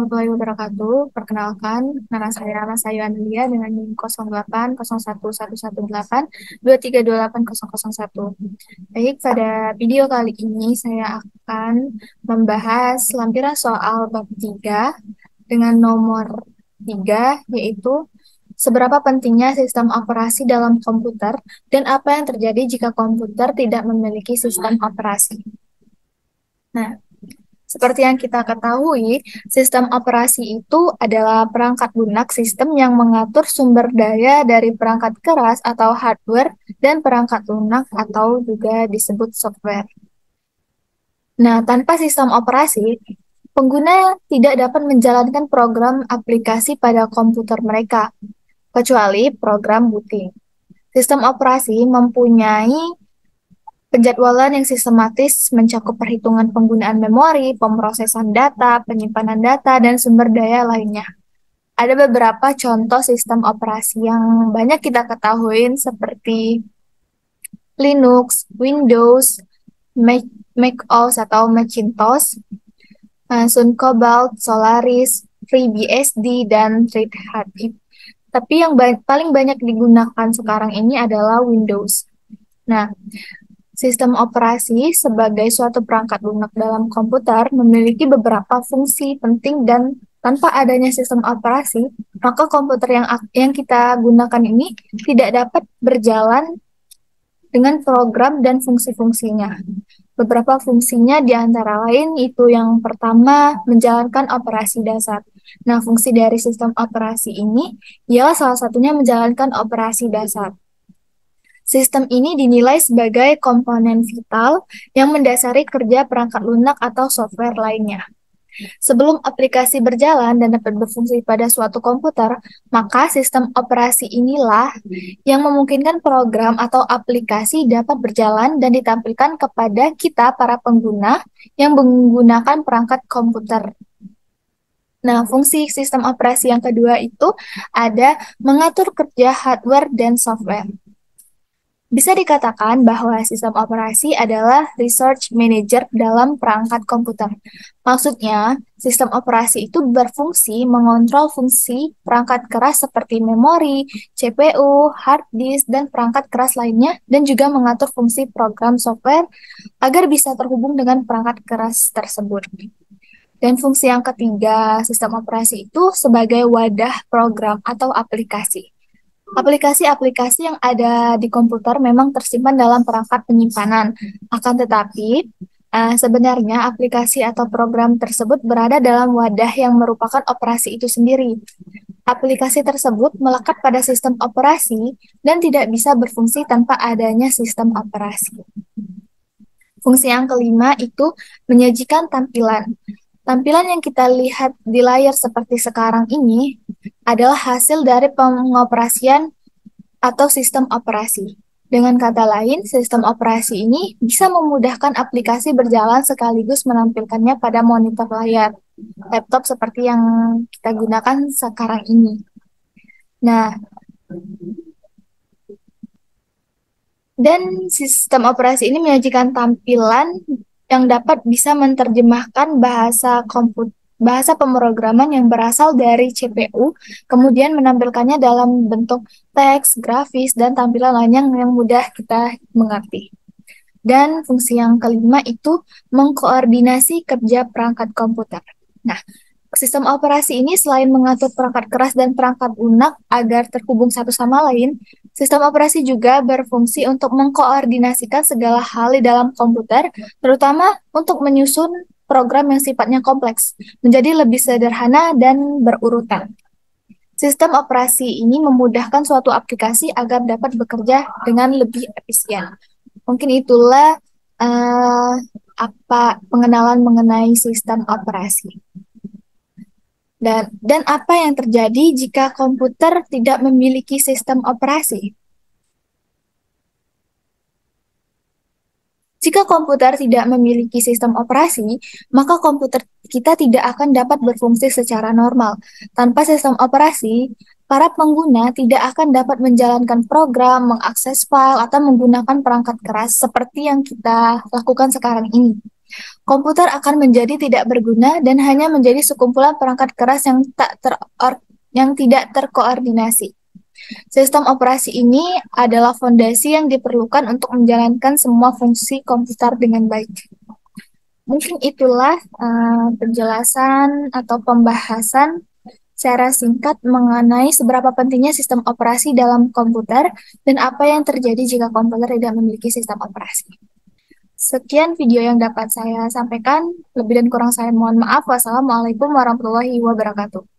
warahmatullahi wabarakatuh. Perkenalkan, nama saya Amelia dengan NIM 0801118823280001. Baik, pada video kali ini saya akan membahas lampiran soal bab 3 dengan nomor 3, yaitu seberapa pentingnya sistem operasi dalam komputer dan apa yang terjadi jika komputer tidak memiliki sistem operasi. Nah, seperti yang kita ketahui, sistem operasi itu adalah perangkat lunak sistem yang mengatur sumber daya dari perangkat keras atau hardware dan perangkat lunak atau juga disebut software. Nah, tanpa sistem operasi, pengguna tidak dapat menjalankan program aplikasi pada komputer mereka, kecuali program booting. Sistem operasi mempunyai penjadwalan yang sistematis mencakup perhitungan penggunaan memori, pemrosesan data, penyimpanan data, dan sumber daya lainnya. Ada beberapa contoh sistem operasi yang banyak kita ketahui seperti Linux, Windows, Mac OS atau Macintosh, Sun Cobalt, Solaris, FreeBSD, dan Red Hat. Tapi yang paling banyak digunakan sekarang ini adalah Windows. Nah, sistem operasi sebagai suatu perangkat lunak dalam komputer memiliki beberapa fungsi penting dan tanpa adanya sistem operasi, maka komputer yang kita gunakan ini tidak dapat berjalan dengan program dan fungsi-fungsinya. Beberapa fungsinya di antara lain itu yang pertama, menjalankan operasi dasar. Nah, fungsi dari sistem operasi ini ialah salah satunya menjalankan operasi dasar. Sistem ini dinilai sebagai komponen vital yang mendasari kerja perangkat lunak atau software lainnya. Sebelum aplikasi berjalan dan dapat berfungsi pada suatu komputer, maka sistem operasi inilah yang memungkinkan program atau aplikasi dapat berjalan dan ditampilkan kepada kita para pengguna yang menggunakan perangkat komputer. Nah, fungsi sistem operasi yang kedua itu ada mengatur kerja hardware dan software. Bisa dikatakan bahwa sistem operasi adalah resource manager dalam perangkat komputer. Maksudnya, sistem operasi itu berfungsi mengontrol fungsi perangkat keras seperti memori, CPU, hard disk, dan perangkat keras lainnya, dan juga mengatur fungsi program software agar bisa terhubung dengan perangkat keras tersebut. Dan fungsi yang ketiga, sistem operasi itu sebagai wadah program atau aplikasi. Aplikasi-aplikasi yang ada di komputer memang tersimpan dalam perangkat penyimpanan. Akan tetapi, sebenarnya aplikasi atau program tersebut berada dalam wadah yang merupakan operasi itu sendiri. Aplikasi tersebut melekat pada sistem operasi dan tidak bisa berfungsi tanpa adanya sistem operasi. Fungsi yang kelima itu menyajikan tampilan. Tampilan yang kita lihat di layar seperti sekarang ini adalah hasil dari pengoperasian atau sistem operasi. Dengan kata lain, sistem operasi ini bisa memudahkan aplikasi berjalan sekaligus menampilkannya pada monitor layar laptop seperti yang kita gunakan sekarang ini. Nah, dan sistem operasi ini menyajikan tampilan yang dapat bisa menerjemahkan bahasa pemrograman yang berasal dari CPU, kemudian menampilkannya dalam bentuk teks, grafis, dan tampilan lain yang mudah kita mengerti. Dan fungsi yang kelima itu mengkoordinasi kerja perangkat komputer. Nah, sistem operasi ini selain mengatur perangkat keras dan perangkat lunak agar terhubung satu sama lain, sistem operasi juga berfungsi untuk mengkoordinasikan segala hal di dalam komputer, terutama untuk menyusun program yang sifatnya kompleks, menjadi lebih sederhana dan berurutan. Sistem operasi ini memudahkan suatu aplikasi agar dapat bekerja dengan lebih efisien. Mungkin itulah pengenalan mengenai sistem operasi. Dan apa yang terjadi jika komputer tidak memiliki sistem operasi? Jika komputer tidak memiliki sistem operasi, maka komputer kita tidak akan dapat berfungsi secara normal. Tanpa sistem operasi, para pengguna tidak akan dapat menjalankan program, mengakses file, atau menggunakan perangkat keras seperti yang kita lakukan sekarang ini. Komputer akan menjadi tidak berguna dan hanya menjadi sekumpulan perangkat keras yang tidak terkoordinasi. Sistem operasi ini adalah fondasi yang diperlukan untuk menjalankan semua fungsi komputer dengan baik. Mungkin itulah penjelasan atau pembahasan secara singkat mengenai seberapa pentingnya sistem operasi dalam komputer dan apa yang terjadi jika komputer tidak memiliki sistem operasi. Sekian video yang dapat saya sampaikan. Lebih dan kurang saya mohon maaf. Wassalamualaikum warahmatullahi wabarakatuh.